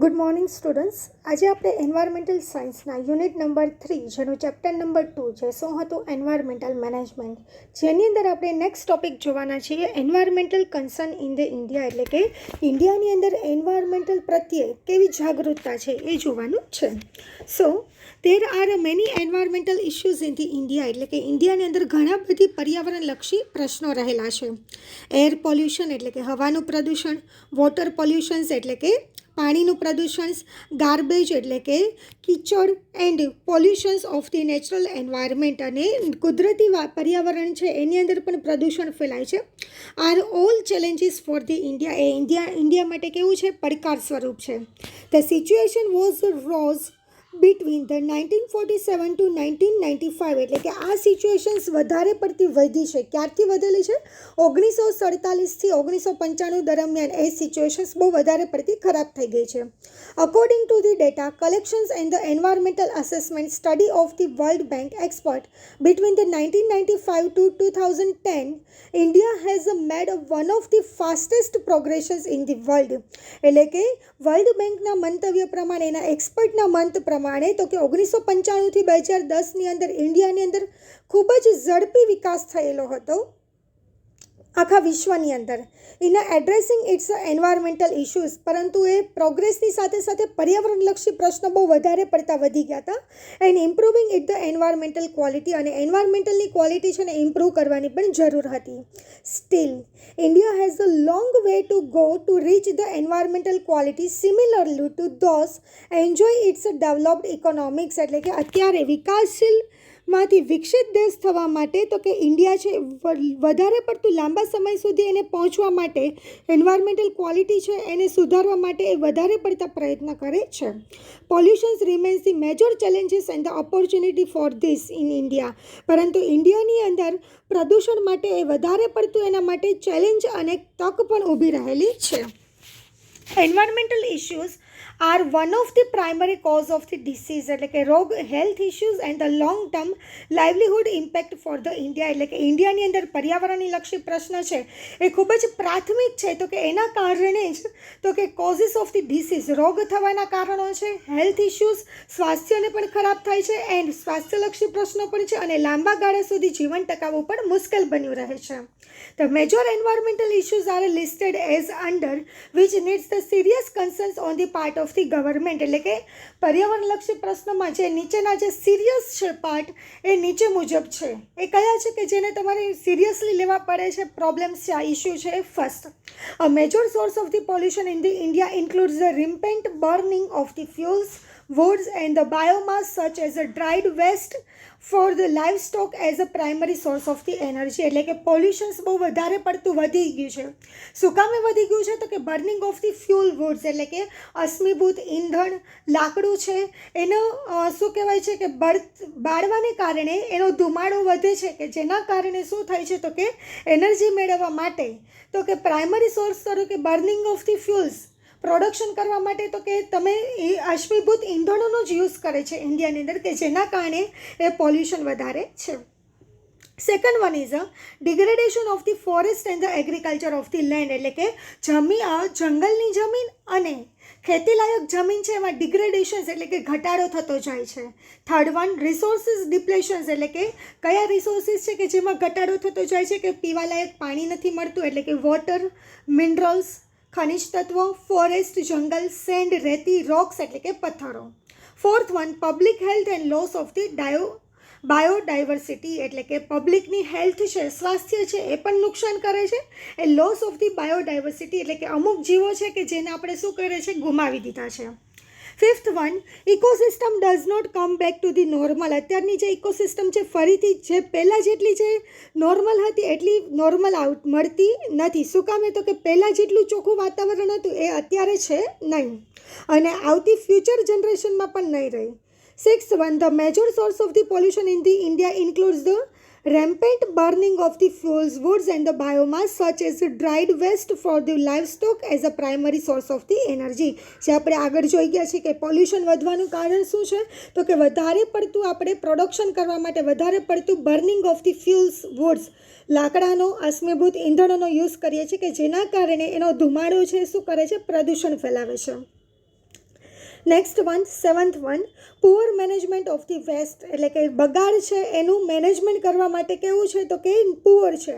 Good morning students. આજે આપણે environmental સાયન્સના યુનિટ નંબર 3 જેનું ચેપ્ટર નંબર 2 જે શું હતું એન્વાયરમેન્ટલ મેનેજમેન્ટ, જેની અંદર આપણે નેક્સ્ટ ટોપિક જોવાના છીએ environmental concern in the India, એટલે કે ઇન્ડિયાની અંદર એન્વાયરમેન્ટલ પ્રત્યે કેવી જાગૃતતા છે એ જોવાનું છે. So there are many environmental issues in the India, એટલે કે ઇન્ડિયાની અંદર ઘણા બધી પર્યાવરણલક્ષી પ્રશ્નો રહેલા છે. એર પોલ્યુશન એટલે કે હવાનું પ્રદૂષણ, વોટર પોલ્યુશન્સ એટલે કે પાણીનું પ્રદૂષણ, ગાર્બેજ એટલે કે કીચડ and pollutions of the natural environment, અને કુદરતી પર્યાવરણ છે એની અંદર પણ પ્રદૂષણ ફેલાય છે. Are all challenges for the India, એ ઇન્ડિયા માટે કેવું છે, પડકાર સ્વરૂપ છે. The situation was rose between the 1947 to 1995, એટલે કે આ સિચ્યુએશન્સ વધારે પડતી વધી છે. ક્યારથી વધેલી છે? 1947થી 1995 દરમિયાન એ સિચ્યુએશન્સ બહુ વધારે પડતી ખરાબ થઈ ગઈ છે. According to the data collections and the environmental assessment study of the world bank expert between the 1995 to 2010, India has made one of the fastest progressions in the world, એટલે કે વર્લ્ડ બેંકના મંતવ્ય પ્રમાણે, એના એક્સપર્ટના મંત પ્રમાણે તો કે 1995થી 2010ની અંદર ઇન્ડિયાની અંદર ખૂબ જ ઝડપી વિકાસ થયેલો હતો આખા વિશ્વની અંદર in addressing its environmental issues. પરંતુ એ પ્રોગ્રેસની સાથે સાથે પર્યાવરણલક્ષી પ્રશ્નો બહુ વધારે પડતા વધી ગયા હતા. And improving it the environmental quality, અને એન્વાયરમેન્ટલની ક્વોલિટી છે ને ઇમ્પ્રૂવ કરવાની પણ જરૂર હતી. Still India has a long way to go to reach the environmental quality similarly to those enjoy its developed economics, એટલે કે અત્યારે વિકાસશીલ માંથી વિકસિત દેશ થવા માટે તો કે ઇન્ડિયા છે વધારે પડતું લાંબા સમય સુધી એને પહોંચવા માટે એન્વાયરમેન્ટલ ક્વોલિટી છે એને સુધારવા માટે એ વધારે પડતા પ્રયત્ન કરે છે. Pollutions remains the major challenges and the opportunity for this in India, પરંતુ ઇન્ડિયાની અંદર પ્રદૂષણ માટે એ વધારે પડતું એના માટે ચેલેન્જ અને તક પણ ઊભી રહેલી છે. Environmental issues are one of the primary cause of the disease, એટલે કે રોગ, health issues and the long term livelihood impact for the India, એટલે કે ઇન્ડિયાની અંદર પર્યાવરણની લક્ષી પ્રશ્ન છે એ ખૂબ જ પ્રાથમિક છે. તો કે એના કારણે જ તો કે કોઝિસ ઓફ ધી ડિસીઝ, રોગ થવાના કારણો છે, હેલ્થ ઇશ્યુઝ, સ્વાસ્થ્યને પણ ખરાબ થાય છે, એન્ડ સ્વાસ્થ્યલક્ષી પ્રશ્નો પણ છે, અને લાંબા ગાળા સુધી જીવન ટકાવવું પણ મુશ્કેલ બન્યું રહે છે. The major environmental issues are listed as under which needs the serious concerns on the part of the government, એટલે કે પર્યાવરણલક્ષી પ્રશ્નોમાં જે નીચેના જે સિરિયસ છે પાર્ટ એ નીચે મુજબ છે. એ કયા છે કે જેને તમારે સિરિયસલી લેવા પડે છે, પ્રોબ્લેમ્સ છે, આ ઇશ્યુ છે. First, a major source of the pollution in the India includes the rampant burning of the fuels, woods and the biomass such as a dried waste for the livestock as a primary source of the energy, એટલે કે pollutions બહુ વધારે પડતું વધી ગયું છે. શું કામે વધી ગયું છે? તો કે burning of the fuel woods, એટલે કે અશ્મિભૂત ઈંધણ, લાકડું છે એનો શું કહેવાય છે કે બાળવાને કારણે એનો ધુમાડો વધે છે, કે જેના કારણે શું થાય છે તો કે એનર્જી મેળવવા માટે તો કે પ્રાઇમરી સોર્સ તરીકે burning of the fuels production કરવા માટે તો કે તમે એ અશ્મિભૂત ઈંધણોનો જ યુઝ કરે છે ઇન્ડિયાની અંદર, કે જેના કારણે એ પોલ્યુશન વધારે છે. Second one is a degradation of the forest and the agriculture of the land, એટલે કે જંગલની જમીન અને ખેતીલાયક જમીન છે એમાં ડિગ્રેડેશન્સ એટલે કે ઘટાડો થતો જાય છે. થર્ડ વન રિસોર્સિસ ડિપ્લેશન્સ, એટલે કે કયા રિસોર્સિસ છે કે જેમાં ઘટાડો થતો જાય છે, કે પીવાલાયક પાણી નથી મળતું, એટલે કે વોટર, મિનરલ્સ, ખનિજ તત્વો, ફોરેસ્ટ, જંગલ, સેન્ડ, રેતી, રોક્સ એટલે કે પથ્થરો. Fourth one public health and loss of the biodiversity, એટલે કે પબ્લિકની હેલ્થ છે, સ્વાસ્થ્ય છે એ પણ નુકસાન કરે છે. એ લોસ ઓફ ધી બાયોડાયવર્સિટી એટલે કે અમુક જીવો છે કે જેને આપણે શું કરે છે, ગુમાવી દીધા છે. Fifth one ecosystem does not come back to the normal, અત્યારની જે ઇકોસિસ્ટમ છે ફરીથી જે પહેલાં જેટલી જે નોર્મલ હતી એટલી નોર્મલ મળતી નથી. શું કામે? તો કે પહેલાં જેટલું ચોખ્ખું વાતાવરણ હતું એ અત્યારે છે નહીં, અને આવતી ફ્યુચર જનરેશનમાં પણ નહીં રહે. Sixth one the major source of the pollution in the India includes the rampant burning of the fuels, woods and the biomass such as dried waste for the livestock as a primary source of the energy. જે આપણે આગળ જોઈ ગયા છે કે pollution વધવાનું કારણ શું છે, તો કે વધારે પડતું આપણે પ્રોડક્શન કરવા માટે વધારે પડતું burning of the fuels, woods, લાકડાનો, અશ્મિભૂત ઈંધણોનો યુઝ કરીએ છીએ, કે જેના કારણે એનો ધુમાડો છે શું કરે છે, પ્રદૂષણ ફેલાવે છે. Next one, seventh one, poor management of the waste, એટલે કે બગાડ છે એનું મેનેજમેન્ટ કરવા માટે કેવું છે તો કે પુઅર છે.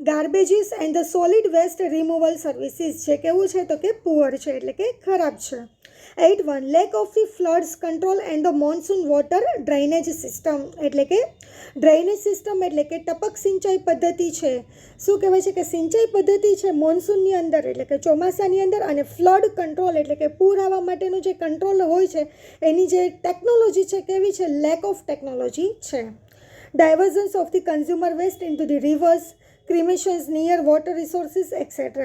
Garbages and the solid waste removal services છે કેવું છે તો કે પુઅર છે, એટલે કે ખરાબ છે. 8.1 lack of the floods control and the monsoon water drainage system, એટલે કે ડ્રેનેજ સિસ્ટમ એટલે કે ટપક સિંચાઈ પદ્ધતિ છે. શું કહેવાય છે કે સિંચાઈ પદ્ધતિ છે મોન્સૂનની અંદર એટલે કે ચોમાસાની અંદર, અને ફ્લડ કંટ્રોલ એટલે કે પૂર આવવા માટેનું જે કંટ્રોલ હોય છે એની જે ટેકનોલોજી છે કેવી છે, લેક ઓફ ટેકનોલોજી છે. Diversions of the consumer waste in to the rivers, cremations near water resources, etc.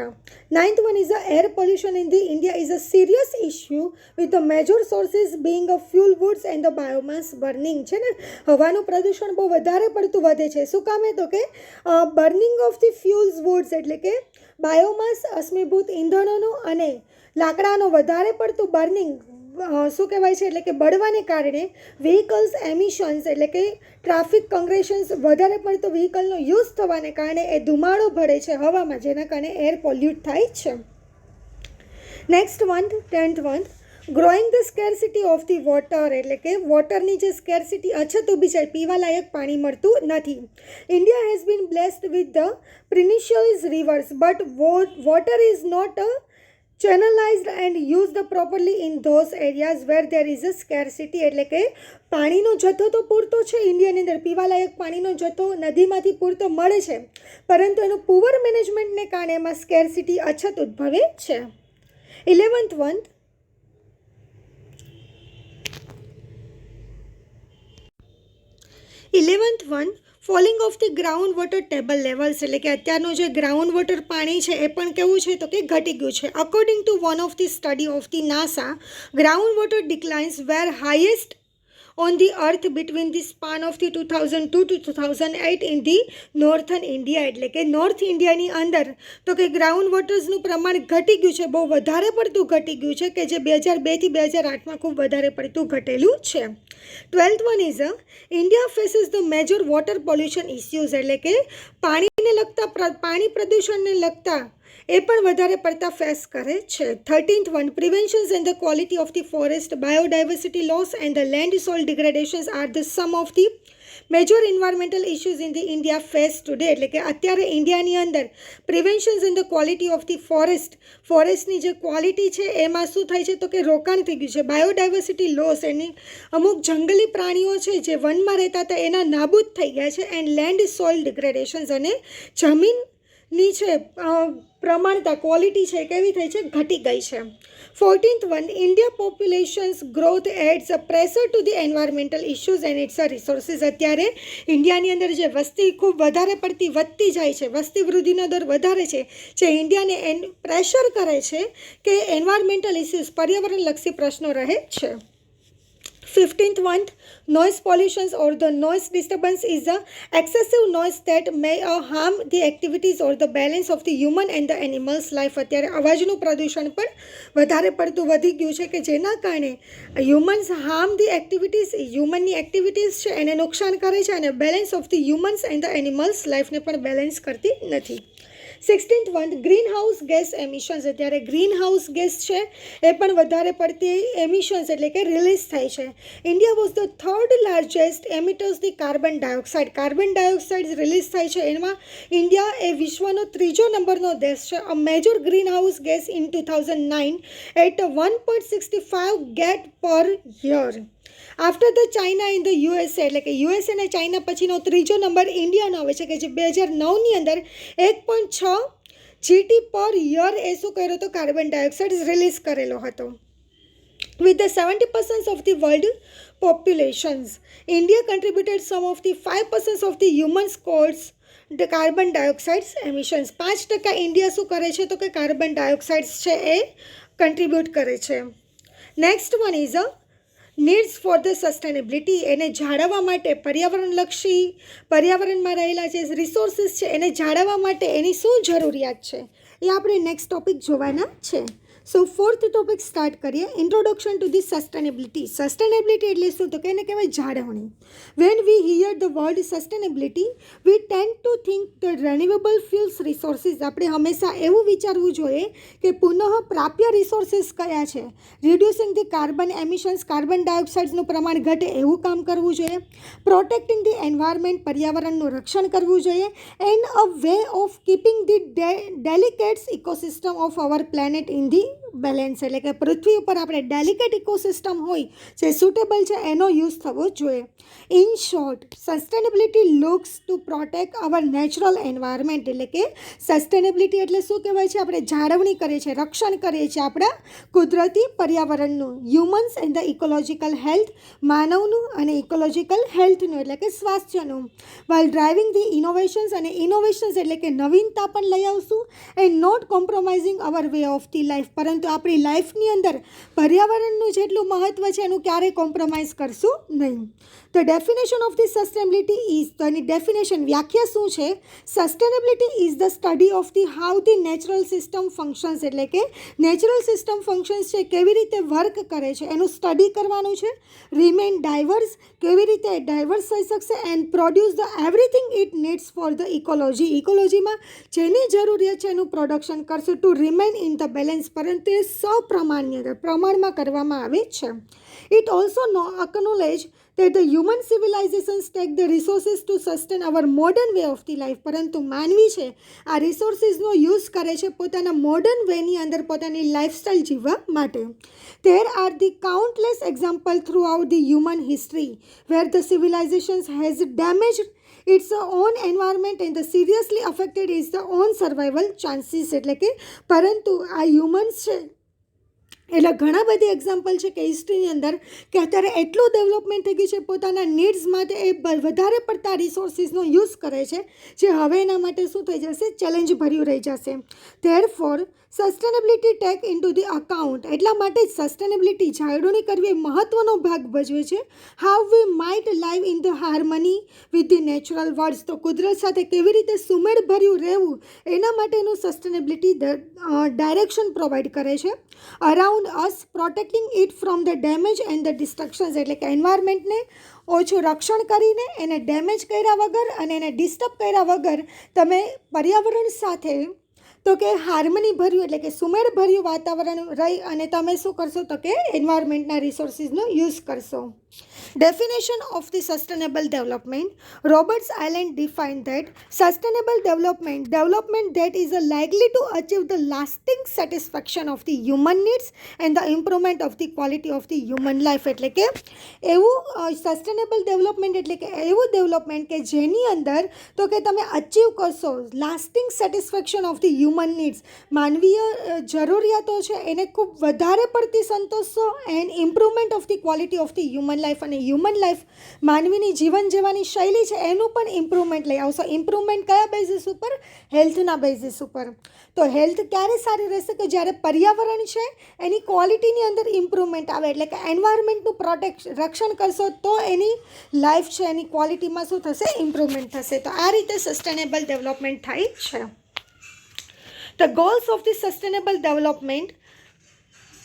Ninth one is air pollution in the India is a serious issue with the major sources being of fuel woods and the biomass burning. છે ને, હવાનું પ્રદૂષણ બહુ વધારે પડતું વધે છે. શું કામે તો કે burning of the fuels woods એટલે કે બાયોમાસ અશ્મિભૂત ઈંધણોનું અને લાકડાનું વધારે પડતું બર્નિંગ શું કહેવાય છે એટલે કે બળવાને કારણે વ્હીકલ્સ એમિશન્સ એટલે કે ટ્રાફિક કોંગ્રેશન્સ વધારે પડતો વ્હીકલનો યુઝ થવાને કારણે એ ધુમાડો ભળે છે હવામાં, જેના કારણે એર પોલ્યુટ થાય છે. Next one, 10th one, growing the scarcity of the water, એટલે કે વોટરની જે સ્કેરસિટી અછત ઊભી છે, પીવાલાયક પાણી મળતું નથી. India has been blessed with the pernicious rivers but water is not channelized and used properly in those areas where there is a scarcity, એટલે કે પાણીનો જથ્થો તો પૂરતો છે ઇન્ડિયાની અંદર, પીવાલાયક પાણીનો જથ્થો નદીમાંથી પૂરતો મળે છે, પરંતુ એનું પુઅર મેનેજમેન્ટને કારણે એમાં સ્કેરસિટી અછત ઉદ્ભવે છે. 11th one, falling of the ground water table levels, એટલે કે અત્યારનું જે ગ્રાઉન્ડ વોટર પાણી છે એ પણ કેવું છે તો કે ઘટી ગયું છે. According to one of the study of the NASA, ground water declines were highest on the earth between the span of the 2002 to 2008 in the northern India, એટલે કે નોર્થ ઇન્ડિયાની અંદર તો કે ગ્રાઉન્ડ વોટર્સનું પ્રમાણ ઘટી ગયું છે, બહુ વધારે પડતું ઘટી ગયું છે, કે જે 2002 થી 2008માં ખૂબ વધારે પડતું ઘટેલું છે. 12th one is India faces the major water pollution issues, એટલે કે પાણીને લગતા પાણી પ્રદૂષણને લગતા એ પણ વધારે પડતા ફેસ કરે છે. 13th one, preventions and the quality of the forest, biodiversity loss and the land soil degradations are the some of the major environmental issues in the India face today, એટલે કે અત્યારે ઇન્ડિયાની અંદર preventions and the quality of the ફોરેસ્ટની જે quality છે એમાં શું થાય છે તો કે રોકાણ થઈ ગયું છે. બાયોડાયવર્સિટી લોસ, એની અમુક જંગલી પ્રાણીઓ છે જે વનમાં રહેતા હતા એના નાબૂદ થઈ ગયા છે. એન્ડ લેન્ડ સોઇલ ડિગ્રેડેશન્સ, અને જમીનની છે પ્રમાણતા ક્વોલિટી છે કેવી થઈ છે, ઘટી ગઈ છે. 14th one, India populations growth adds a pressure to the environmental issues and its resources, અત્યારે ઇન્ડિયાની અંદર જે વસ્તી ખૂબ વધારે પડતી વધતી જાય છે, વસ્તી વૃદ્ધિનો દર વધારે છે, જે ઇન્ડિયાને પ્રેશર કરે છે કે એન્વાયરમેન્ટલ ઇશ્યુઝ પર્યાવરણલક્ષી પ્રશ્નો રહે છે. 15th one, noise pollution or the noise disturbance is the excessive noise that may harm the activities or the balance of the human and the animals life. અત્યારે અવાજનું પ્રદૂષણ પણ વધારે પડતું વધી ગયું છે, કે જેના કારણે હ્યુમન્સ હાર્મ ધી એક્ટિવિટીઝ, હ્યુમનની એક્ટિવિટીઝ છે એને નુકસાન કરે છે, અને balance of the humans and the animals લાઈફને પણ બેલેન્સ કરતી નથી. 16th one, green house gas emissions, અત્યારે ગ્રીન હાઉસ ગેસ છે એ પણ વધારે પડતી એમિશન્સ એટલે કે રિલીઝ થાય છે. India was the third largest emitters the carbon dioxide release થાય છે, એમાં ઇન્ડિયા એ વિશ્વનો ત્રીજો નંબરનો દેશ છે. A major green house gas in 2009 at 1.65 gate per year. After the China in the USA, એટલે કે યુએસએ અને ચાઇના પછીનો ત્રીજો નંબર ઇન્ડિયાનો આવે છે, કે જે 2009ની અંદર 1.6 GT પર યર એ શું કર્યો હતો, કાર્બન ડાયોક્સાઇડ રિલીઝ કરેલો હતો. With the 70% of the world populations, India contributed some of the 5% of the humans cause the carbon dioxides emissions. 5% India શું કરે છે તો કે કાર્બન ડાયોક્સાઇડ્સ છે એ કન્ટ્રીબ્યુટ કરે છે. Next one is needs for the sustainability, એને જાળવવા માટે પર્યાવરણલક્ષી, પર્યાવરણમાં રહેલા જે રિસોર્સિસ છે એને જાળવવા માટે એની શું જરૂરિયાત છે એ આપણે નેક્સ્ટ ટોપિક જોવાના છે. સો ફોર્થ ટોપિક સ્ટાર્ટ કરીએ. Introduction to the sustainability. Sustainability એટલે શું? તો કે એને કહેવાય જાળવણી. When we hear the word sustainability we tend to think the renewable fuels resources. આપણે હંમેશા એવું વિચારવું જોઈએ કે પુનઃ પ્રાપ્ય રિસોર્સિસ કયા છે. Reducing the carbon emissions, carbon ડાયોક્સાઇડનું પ્રમાણ ઘટે એવું કામ કરવું જોઈએ. પ્રોટેક્ટિંગ ધી એન્વાયરમેન્ટ, પર્યાવરણનું રક્ષણ કરવું જોઈએ. And a way of keeping the delicates ecosystem of our planet in the balance. એટલે કે પૃથ્વી ઉપર આપણે ડેલિકેટ ઇકોસિસ્ટમ હોય જે સુટેબલ છે એનો યુઝ થવો જોઈએ. In short, sustainability looks to protect our natural environment. એટલે કે સસ્ટેનેબિલિટી એટલે શું કહેવાય છે? આપણે જાળવણી કરીએ છીએ, રક્ષણ કરીએ છીએ આપણા કુદરતી પર્યાવરણનું. Humans and the ecological health, માનવનું અને ઇકોલોજીકલ હેલ્થનું એટલે કે સ્વાસ્થ્યનું. વાઇલ ડ્રાઇવિંગ ધી ઇનોવેશન્સ, અને ઇનોવેશન્સ એટલે કે નવીનતા પણ લઈ આવશું. And not compromising our way of the life, પરંતુ આપણી લાઈફની અંદર પર્યાવરણનું જેટલું મહત્ત્વ છે એનું ક્યારેય કોમ્પ્રોમાઇઝ કરશું નહીં. The definition of the sustainability is, તો એની ડેફિનેશન વ્યાખ્યા શું છે? Sustainability is the study of the how the natural system functions. એટલે કે નેચરલ સિસ્ટમ ફંક્શન્સ છે કેવી રીતે વર્ક કરે છે એનું સ્ટડી કરવાનું છે. રિમેન ડાયવર્સ, કેવી રીતે ડાયવર્સ થઈ શકશે. And produce the everything it needs for the ecology, ઇકોલોજીમાં જેની જરૂરિયાત છે એનું પ્રોડક્શન કરશે. To remain in the balance, પરંતુ એ સપ્રમાણ્ય પ્રમાણમાં કરવામાં આવે છે. It also acknowledge that the human civilizations take the resources to sustain our modern way of the life. પરંતુ માનવી છે આ રિસોર્સિસનો યુઝ કરે છે પોતાના મોડર્ન વેની અંદર પોતાની લાઈફસ્ટાઈલ જીવવા માટે. There are the countless examples throughout the human history where the civilizations has damaged its own environment and the seriously affected its own survival chances. એટલે કે પરંતુ આ હ્યુમન્સ છે એટલે ઘણા બધી એક્ઝામ્પલ છે કે હિસ્ટ્રીની અંદર કે અત્યારે એટલું ડેવલપમેન્ટ થઈ ગયું છે પોતાના નીડ્સ માટે એ વધારે પડતા રિસોર્સિસનો યુઝ કરે છે જે હવે એના માટે શું થઈ જશે? ચેલેન્જ ભર્યું રહી જશે. Therefore sustainability tech in to the account, એટલા માટે જ સસ્ટેનેબિલિટી જાળવણી કરવી એ મહત્ત્વનો ભાગ ભજવે છે. How we might live in the harmony with the natural world's, તો કુદરત સાથે કેવી રીતે સુમેળભર્યું રહેવું એના માટેનું સસ્ટેનેબિલિટી ડાયરેક્શન પ્રોવાઈડ કરે છે. Around us, protecting it from the damage and the destructions, એટલે કે એન્વાયરમેન્ટને ઓછું રક્ષણ કરીને એને ડેમેજ કર્યા વગર અને એને ડિસ્ટર્બ કર્યા વગર તમે પર્યાવરણ સાથે તો કે હાર્મની ભર્યું એટલે કે સુમેળભર્યું વાતાવરણ રહી અને તમે શું કરશો? તો કે એન્વાયરમેન્ટના રિસોર્સિસનો યુઝ કરશો. Definition of the sustainable development. Roberts Island defined that sustainable development that is likely to achieve the lasting satisfaction of the human needs and the improvement of the quality of the human life. એટલે કે એવું sustainable development એટલે કે એવું development કે જેની અંદર તો કે તમે અચીવ કરશો lasting satisfaction of the human needs, માનવીય જરૂરિયાતો છે એને ખૂબ વધારે પડતી સંતોષશો. And improvement of the quality of the human life, અને હ્યુમન લાઈફ માનવીની જીવન જીવવાની શૈલી છે એનું પણ ઇમ્પ્રુવમેન્ટ લઈ આવશો. ઇમ્પ્રુવમેન્ટ કયા બેઝિસ ઉપર? હેલ્થના બેઝિસ ઉપર. તો હેલ્થ ક્યારે સારી રહેશે? કે જ્યારે પર્યાવરણ છે એની ક્વોલિટીની અંદર ઇમ્પ્રુવમેન્ટ આવે, એટલે કે એન્વાયરમેન્ટનું રક્ષણ કરશો તો એની લાઈફ છે એની ક્વોલિટીમાં શું થશે? ઇમ્પ્રુવમેન્ટ થશે. તો આ રીતે સસ્ટેનેબલ ડેવલપમેન્ટ થાય છે. The goals of the sustainable development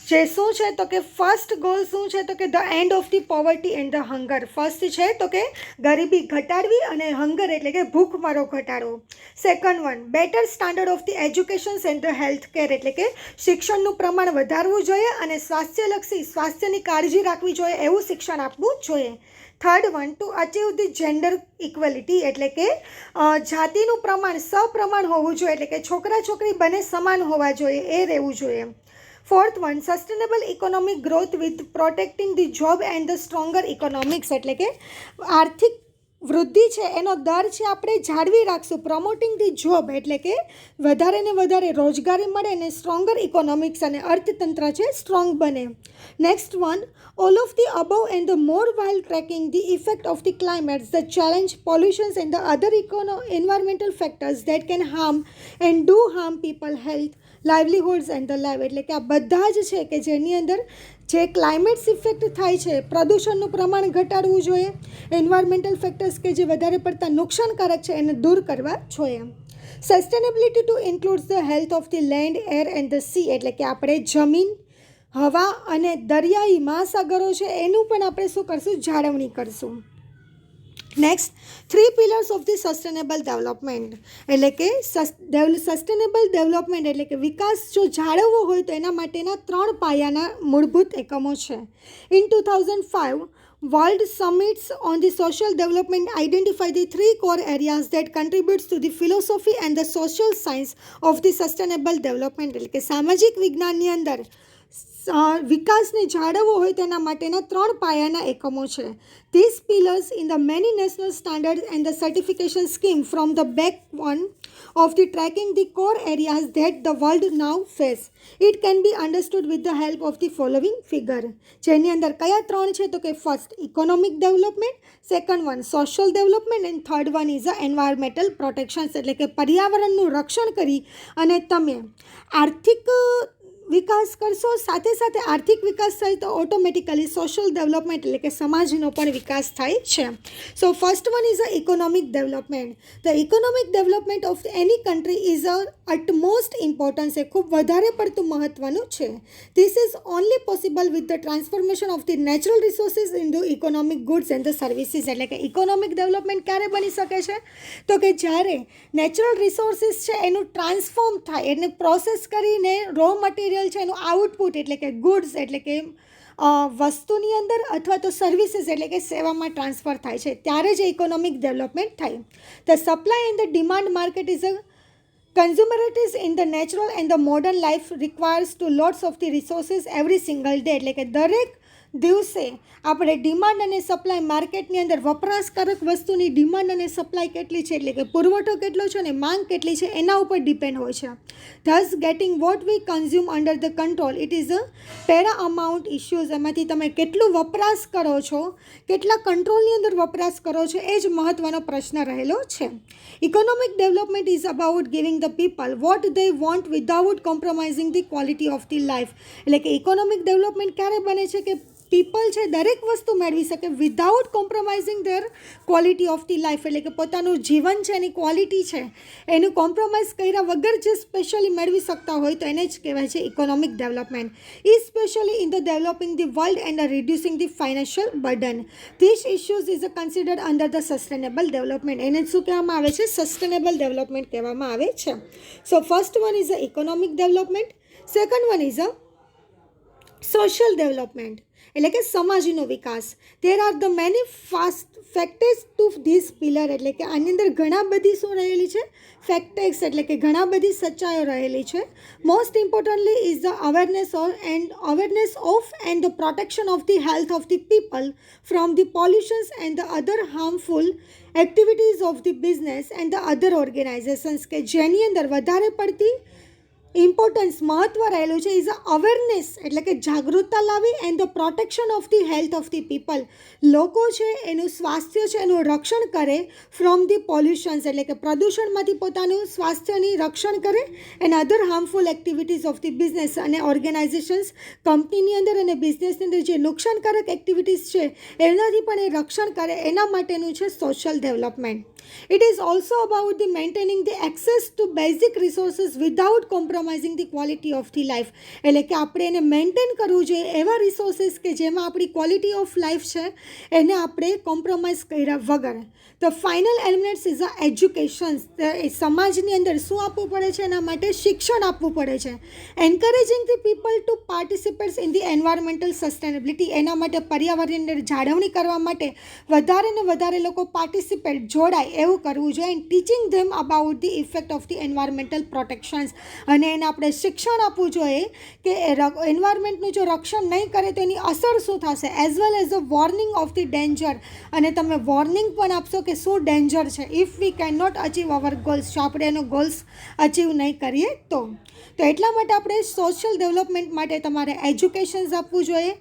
જે શું છે તો કે ફર્સ્ટ ગોલ શું છે તો કે the end of the poverty and the hunger. First છે તો કે ગરીબી ઘટાડવી અને હંગર એટલે કે ભૂખમરો ઘટાડવો. Second one, better standard of the education and the health care, એટલે કે શિક્ષણનું પ્રમાણ વધારવું જોઈએ અને સ્વાસ્થ્યની કાળજી રાખવી જોઈએ એવું શિક્ષણ આપવું જોઈએ. Third one, to achieve the gender equality, એટલે કે જાતિનું પ્રમાણ સપ્રમાણ હોવું જોઈએ, એટલે કે છોકરા છોકરી બંને સમાન હોવા જોઈએ એ રહેવું જોઈએ. Fourth one, sustainable economic growth with protecting the job and the stronger economics, એટલે કે આર્થિક વૃદ્ધિ છે એનો દર છે આપણે જાળવી રાખશું. પ્રમોટિંગ ધી જોબ એટલે કે વધારે ને વધારે રોજગારી મળે અને સ્ટ્રોંગર ઇકોનોમિક્સ અને અર્થતંત્ર છે સ્ટ્રોંગ બને. Next one, all of the above and the more while tracking the effect of the climates, the challenge, pollutions and the other environmental factors that can harm and do harm people health, livelihoods and the life, એટલે કે આ બધા જ છે કે જેની અંદર જે ક્લાઇમેટ્સ ઇફેક્ટ થાય છે, પ્રદૂષણનું પ્રમાણ ઘટાડવું જોઈએ, એન્વાયરમેન્ટલ ફેક્ટર્સ કે જે વધારે પડતા નુકસાનકારક છે એને દૂર કરવા જોઈએ. Sustainability to includes the health of the land, air and the sea, એટલે કે આપણે જમીન, હવા અને દરિયાઈ મહાસાગરો છે એનું પણ આપણે શું કરશું, જાળવણી કરશું. Next, 3 pillars of the sustainable development, એટલે કે સસ્ટેનેબલ ડેવલપમેન્ટ એટલે કે વિકાસ જો જાળવવો હોય તો એના માટેના 3 પાયાના મૂળભૂત એકમો છે. In 2005, World Summits on the Social Development identify the 3 core areas that contributes to the philosophy and the social science of the sustainable development, એટલે કે સામાજિક વિજ્ઞાનની અંદર વિકાસને જાળવવો હોય તેના માટેના 3 પાયાના એકમો છે. These pillars in the many national standards and the certification scheme from the backbone of the tracking the core areas that the world now face. It can be understood with the help of the following figure. જેની અંદર કયા 3 છે તો કે first economic development, second one social development and third one is a environmental protections, એટલે કે પર્યાવરણનું રક્ષણ કરી અને તમે આર્થિક વિકાસ કરશો, સાથે સાથે આર્થિક વિકાસ થાય તો ઓટોમેટિકલી સોશિયલ ડેવલપમેન્ટ એટલે કે સમાજનો પણ વિકાસ થાય છે. So first one is a economic development. The economic development of any country is a utmost importance, એ ખૂબ વધારે પડતું મહત્ત્વનું છે. This is only possible with the transformation of the natural resources in the economic goods and the services, એટલે કે economic development ક્યારે બની શકે છે તો કે જ્યારે નેચરલ રિસોર્સિસ છે એનું ટ્રાન્સફોર્મ થાય, એને પ્રોસેસ કરીને રો મટીરિયલ છે એનું આઉટપુટ એટલે કે ગુડ્સ એટલે કે વસ્તુની અંદર અથવા તો સર્વિસીસ એટલે કે સેવામાં ટ્રાન્સફર થાય છે, ત્યારે જ ઇકોનોમિક ડેવલપમેન્ટ થાય. The supply and the demand market is a consumerities in the natural and the modern life requires to lots of the resources every single day, એટલે કે દરેક દિવસે આપણે ડિમાન્ડ અને સપ્લાય માર્કેટની અંદર વપરાશકારક વસ્તુની ડિમાન્ડ અને સપ્લાય કેટલી છે એટલે કે પુરવઠો કેટલો છે અને માંગ કેટલી છે એના ઉપર ડિપેન્ડ હોય છે. Thus getting what we consume under the control it is a paramount issues, એમાંથી તમે કેટલું વપરાશ કરો છો, કેટલા કંટ્રોલની અંદર વપરાશ કરો છો એ જ મહત્ત્વનો પ્રશ્ન રહેલો છે. Economic development is about giving the people what they want without compromising the quality of the life, એટલે કે ઇકોનોમિક ડેવલપમેન્ટ ક્યારે બને છે કે પીપલ છે દરેક વસ્તુ મેળવી શકે without compromising their quality of the life, એટલે કે પોતાનું જીવન છે એની ક્વોલિટી છે એનું કોમ્પ્રોમાઇઝ કર્યા વગર જે સ્પેશિયલી મેળવી શકતા હોય તો એને જ કહેવાય છે economic development. Specially in the developing the world and reducing the financial burden. This issues is considered under the sustainable development, એને શું કહેવામાં આવે છે, સસ્ટેનેબલ ડેવલપમેન્ટ કહેવામાં આવે છે. So first one is a economic development, second one is a social development એટલે કે સમાજનો વિકાસ. There are the many factors to this pillar, એટલે કે આની અંદર ઘણા બધી શું રહેલી છે, ફેક્ટર્સ એટલે કે ઘણા બધી સચ્ચાઈઓ રહેલી છે. Most importantly is the awareness of and the protection of the health of the people from the pollutions and the other harmful activities of the business and the other organizations, કે જેની અંદર વધારે પડતી ઇમ્પોર્ટન્સ મહત્ત્વ રહેલું છે is a awareness એટલે કે જાગૃતતા લાવી and the protection of the health of the people, લોકો છે એનું સ્વાસ્થ્ય છે એનું રક્ષણ કરે ફ્રોમ ધી પોલ્યુશન્સ એટલે કે પ્રદૂષણમાંથી પોતાનું સ્વાસ્થ્યની રક્ષણ કરે and other harmful activities of the business, અને ઓર્ગેનાઇઝેશન્સ કંપનીની અંદર અને બિઝનેસની અંદર જે નુકસાનકારક એક્ટિવિટીઝ છે એનાથી પણ એ રક્ષણ કરે, એના માટેનું છે social development. It is also about the maintaining the access to basic resources without compromising the quality of the life, એટલે કે આપણે એને મેન્ટેન કરવું જોઈએ એવા રિસોર્સિસ કે જેમાં આપણી ક્વોલિટી ઓફ લાઈફ છે એને આપણે કોમ્પ્રોમાઇઝ કર્યા વગર. The final elements is a education, સમાજની અંદર શું આપવું પડે છે એના માટે શિક્ષણ આપવું પડે છે. Encouraging the people two પાર્ટિસિપેટ્સ in the environmental sustainability, એના માટે પર્યાવરણની અંદર જાળવણી કરવા માટે વધારે ને વધારે લોકો પાર્ટિસિપેટ જોડાય એવું કરવું જોઈએ. And teaching them about the effect of the environmental protections, અને એને આપણે શિક્ષણ આપવું જોઈએ કે એન્વાયરમેન્ટનું જો રક્ષણ નહીં કરે તો એની અસર શું થશે, as well as a warning of the danger, અને તમે વોર્નિંગ પણ આપશો કે શું ડેન્જર છે if we can not achieve our goals, જો આપણે એનો ગોલ્સ અચીવ નહીં કરીએ તો. તો એટલા માટે આપણે સોશિયલ ડેવલપમેન્ટ માટે તમારે એજ્યુકેશન્સ આપવું જોઈએ,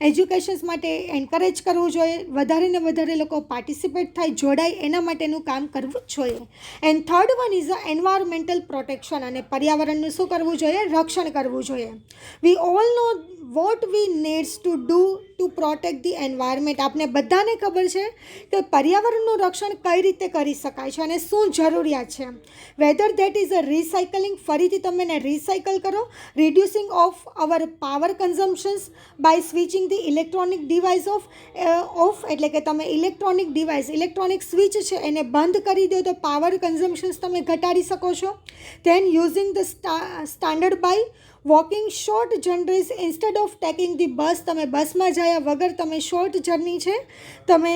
એજ્યુકેશન્સ માટે એન્કરેજ કરવું જોઈએ, વધારે ને વધારે લોકો પાર્ટિસિપેટ થાય, જોડાય, એના માટેનું કામ કરવું જ જોઈએ. And third one is a environmental protection, અને પર્યાવરણનું શું કરવું જોઈએ? રક્ષણ કરવું જોઈએ. We all know what we needs to do to protect the environment. આપણે બધાને ખબર છે કે પર્યાવરણનું રક્ષણ કઈ રીતે કરી શકાય છે અને શું જરૂરિયાત છે. Whether that is a recycling, ફરીથી તમે એને રિસાયકલ કરો, reducing of our power consumptions by switching the electronic device off, એટલે કે તમે ઇલેક્ટ્રોનિક ડિવાઇસ, ઇલેક્ટ્રોનિક સ્વિચ છે એને બંધ કરી દો તો પાવર કન્ઝમ્પશન્સ તમે ઘટાડી શકો છો. Then using the standard by walking short journeys instead of taking the bus, તમે બસમાં જયા વગર તમે શોર્ટ જર્ની છે તમે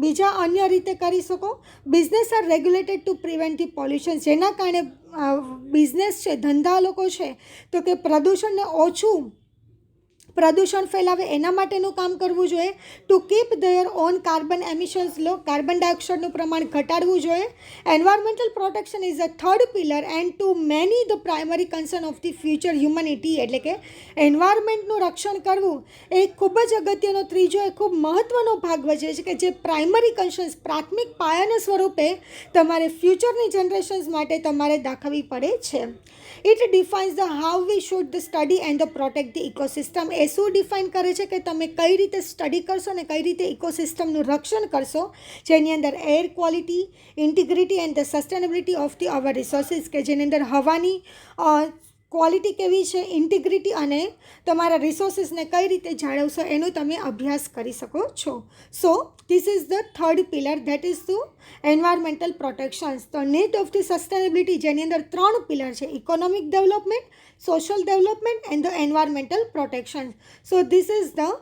બીજા અન્ય રીતે કરી શકો. Business are regulated to prevent the pollution, જેના કારણે બિઝનેસ છે, ધંધા લોકો છે તો કે પ્રદૂષણ ફેલાવે એના માટેનું કામ કરવું જોઈએ. To keep their on carbon emissions low, carbon ડાયોક્સાઇડનું પ્રમાણ ઘટાડવું જોઈએ. Environmental protection is a third pillar and to many the primary concern of the future humanity, એટલે કે એન્વાયરમેન્ટનું રક્ષણ કરવું એ ખૂબ જ અગત્યનો ત્રીજો એ ખૂબ મહત્ત્વનો ભાગ ભજવે છે કે જે પ્રાઇમરી કન્સર્ન્સ, પ્રાથમિક પાયાના સ્વરૂપે તમારે ફ્યુચરની જનરેશન્સ માટે તમારે દાખવવી પડે છે. It defines the how we should the study and the protect the ecosystem. એ શું ડિફાઇન કરે છે કે તમે કઈ રીતે સ્ટડી કરશો અને કઈ રીતે ઇકોસિસ્ટમનું રક્ષણ કરશો, જેની અંદર air quality, integrity and the sustainability of the our resources, કે જેની અંદર હવાની ક્વોલિટી કેવી છે, ઇન્ટિગ્રિટી અને તમારા રિસોર્સિસને કઈ રીતે જાળવશો એનો તમે અભ્યાસ કરી શકો છો. So this is the third pillar, that is to environmental protections. તો નીડ ઓફ ધી સસ્ટેનેબિલિટી, જેની અંદર 3 પિલર છે: economic development, social development and the environmental protection. So this is the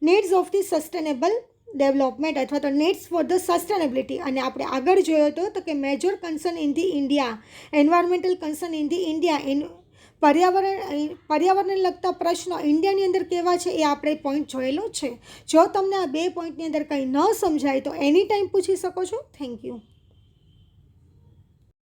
needs of the sustainable development અથવા તો needs for the sustainability. અને આપણે આગળ જોયો હતો તો કે major concern in the India, environmental concern in the India, પર્યાવરણને લગતા પ્રશ્નો ઇન્ડિયાની અંદર કેવા છે એ આપણે પોઈન્ટ જોયેલો છે. જો તમને આ 2 પોઈન્ટની અંદર કંઈ ન સમજાય તો એની ટાઈમ પૂછી શકો છો. Thank you.